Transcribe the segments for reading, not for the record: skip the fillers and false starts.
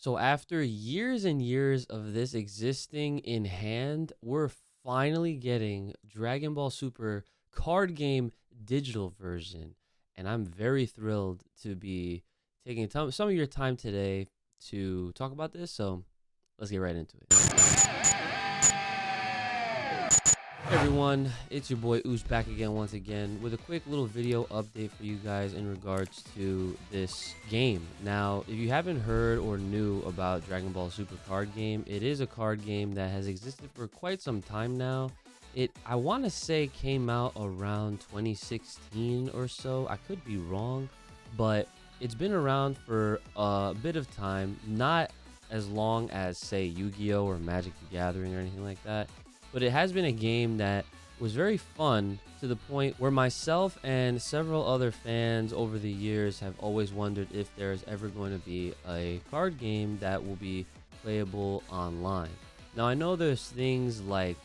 So after years and years of this existing in hand, we're finally getting Dragon Ball Super card game digital version. And I'm very thrilled to be taking some of your time today to talk about this. So let's get right into it. Hey everyone, it's your boy Oosh back again once again with a quick little video update for you guys in regards to this game. Now, if you haven't heard or knew about Dragon Ball Super card game, it is a card game that has existed for quite some time now. I want to say came out around 2016 or so. I could be wrong, but it's been around for a bit of time, not as long as say Yu-Gi-Oh or Magic the Gathering or anything like that. But it has been a game that was very fun to the point where myself and several other fans over the years have always wondered if there's ever going to be a card game that will be playable online. Now, I know there's things like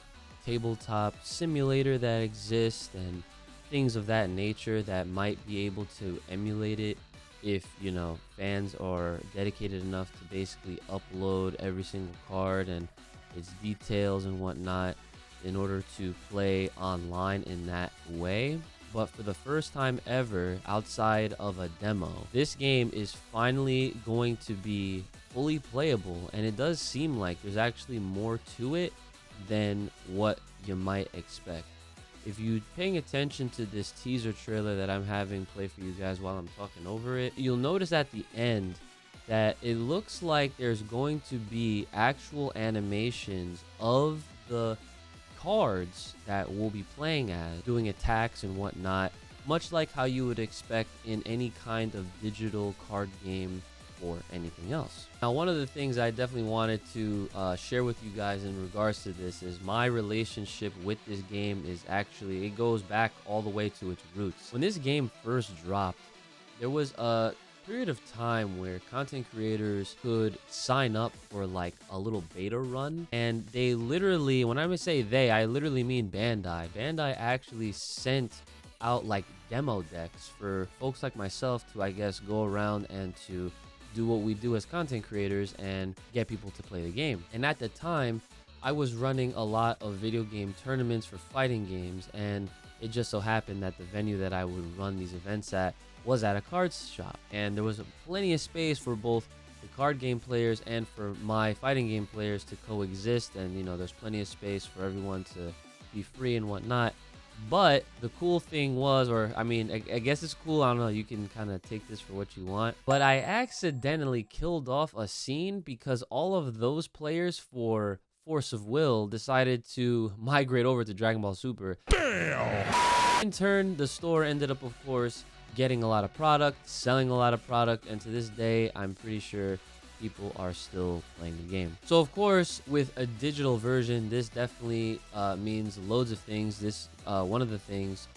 tabletop simulator that exist and things of that nature that might be able to emulate it if, you know, fans are dedicated enough to basically upload every single card and its details and whatnot in order to play online in that way. But for the first time ever outside of a demo, this game is finally going to be fully playable, and it does seem like there's actually more to it than what you might expect. If you're paying attention to this teaser trailer that I'm having play for you guys while I'm talking over it, you'll notice at the end that it looks like there's going to be actual animations of the cards that we'll be playing as, doing attacks and whatnot, much like how you would expect in any kind of digital card game or anything else. Now, one of the things I definitely wanted to share with you guys in regards to this is my relationship with this game is actually, it goes back all the way to its roots. When this game first dropped, there was a period of time where content creators could sign up for like a little beta run, and they literally, when I say they, I literally mean Bandai actually sent out like demo decks for folks like myself to, I guess, go around and to do what we do as content creators and get people to play the game. And at the time, I was running a lot of video game tournaments for fighting games, and it just so happened that the venue that I would run these events at was at a card shop, and there was plenty of space for both the card game players and for my fighting game players to coexist. And you know, there's plenty of space for everyone to be free and whatnot. But the cool thing was, or I mean, I guess it's cool, I don't know, you can kind of take this for what you want, but I accidentally killed off a scene because all of those players, for force of will, decided to migrate over to Dragon Ball Super. In turn, the store ended up, of course, getting a lot of product, selling a lot of product, and to this day, I'm pretty sure people are still playing the game. So of course, with a digital version, this definitely means loads of things. This one of the things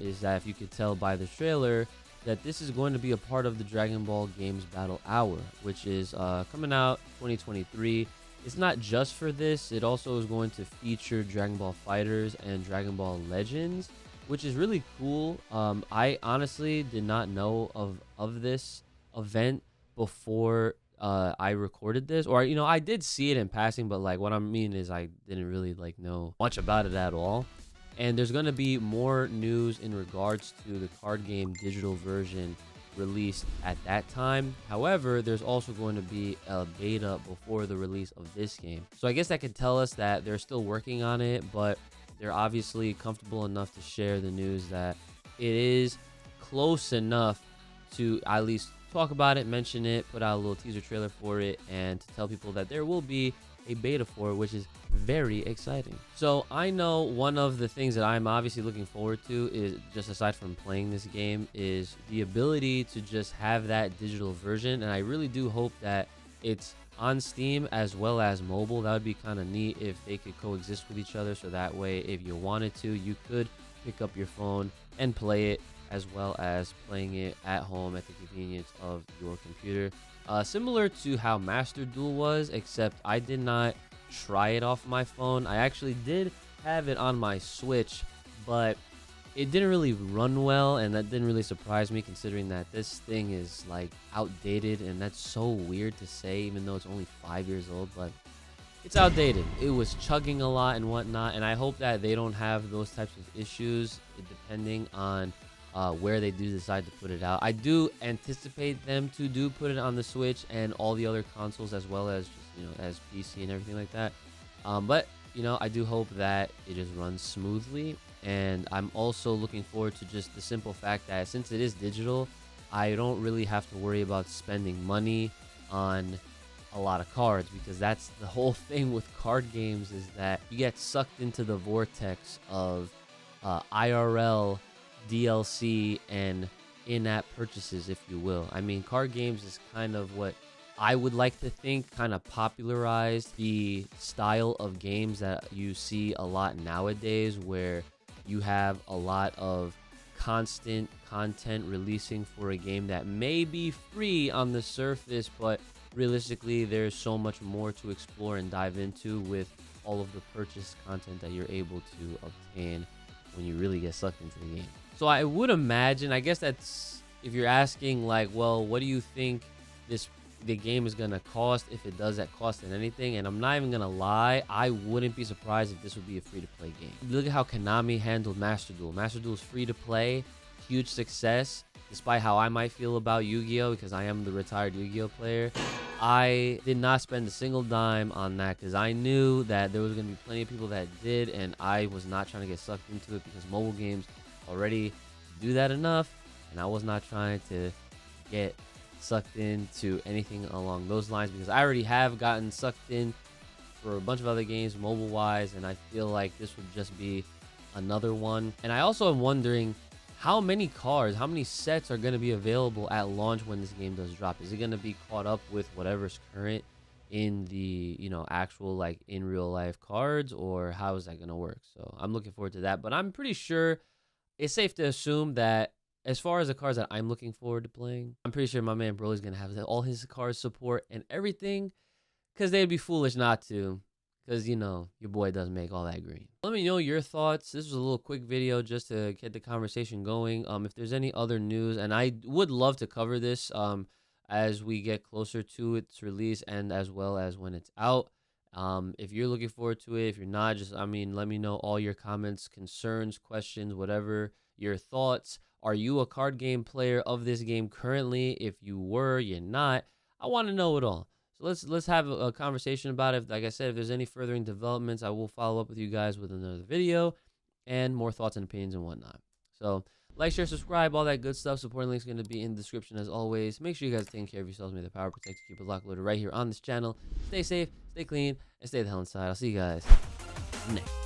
is that, if you could tell by the trailer, that this is going to be a part of the Dragon Ball Games Battle Hour, which is coming out 2023. It's not just for this, it also is going to feature Dragon Ball Fighters and Dragon Ball Legends, which is really cool. I honestly did not know of this event before I recorded this, or, you know, I did see it in passing, but like what I mean is I didn't really like know much about it at all. And there's going to be more news in regards to the card game digital version released at that time. However, there's also going to be a beta before the release of this game. So I guess that could tell us that they're still working on it, but they're obviously comfortable enough to share the news that it is close enough to at least talk about it, mention it, put out a little teaser trailer for it, and to tell people that there will be a beta for it, which is very exciting. So I know one of the things that I'm obviously looking forward to is, just aside from playing this game, is the ability to just have that digital version. And I really do hope that it's on Steam as well as mobile. That would be kind of neat if they could coexist with each other, so that way if you wanted to, you could pick up your phone and play it, as well as playing it at home at the convenience of your computer. Similar to how Master Duel was, except I did not try it off my phone. I actually did have it on my Switch, but it didn't really run well, and that didn't really surprise me considering that this thing is like outdated, and that's so weird to say even though it's only 5 years old. But it's outdated. It was chugging a lot and whatnot, and I hope that they don't have those types of issues depending on where they do decide to put it out. I do anticipate them to do put it on the Switch and all the other consoles, as well as just, as PC and everything like that. But I do hope that it just runs smoothly, and I'm also looking forward to just the simple fact that since it is digital, I don't really have to worry about spending money on a lot of cards, because that's the whole thing with card games, is that you get sucked into the vortex of IRL, DLC, and in-app purchases, if you will. I mean, card games is kind of what I would like to think kind of popularized the style of games that you see a lot nowadays, where you have a lot of constant content releasing for a game that may be free on the surface, but realistically there's so much more to explore and dive into with all of the purchase content that you're able to obtain when you really get sucked into the game. So I would imagine, I guess that's if you're asking like, well, what do you think the game is gonna cost, if it does that cost in anything? And I'm not even gonna lie, I wouldn't be surprised if this would be a free-to-play game. Look at how Konami handled Master Duel. Master Duel is free to play, huge success. Despite how I might feel about Yu-Gi-Oh, because I am the retired Yu-Gi-Oh player, I did not spend a single dime on that because I knew that there was going to be plenty of people that did, and I was not trying to get sucked into it because mobile games already do that enough, and I was not trying to get sucked into anything along those lines, because I already have gotten sucked in for a bunch of other games mobile wise, and I feel like this would just be another one. And I also am wondering how many cards, how many sets are going to be available at launch when this game does drop. Is it going to be caught up with whatever's current in the actual like in real life cards, or how is that going to work? So I'm looking forward to that, but I'm pretty sure it's safe to assume that as far as the cards that I'm looking forward to playing, I'm pretty sure my man Broly's going to have all his card support and everything, because they'd be foolish not to, because your boy does make all that green. Let me know your thoughts. This was a little quick video just to get the conversation going. If there's any other news, and I would love to cover this as we get closer to its release, and as well as when it's out. If you're looking forward to it, if you're not, just let me know all your comments, concerns, questions, whatever your thoughts. Are you a card game player of this game currently? If you were, you're not, I want to know it all. So let's have a conversation about it. Like I said, if there's any furthering developments, I will follow up with you guys with another video and more thoughts and opinions and whatnot. So like, share, subscribe, all that good stuff. Supporting links going to be in the description as always. Make sure you guys are taking care of yourselves. May the power protect you. Keep it locked, loaded right here on this channel. Stay safe, stay clean, and stay the hell inside. I'll see you guys next.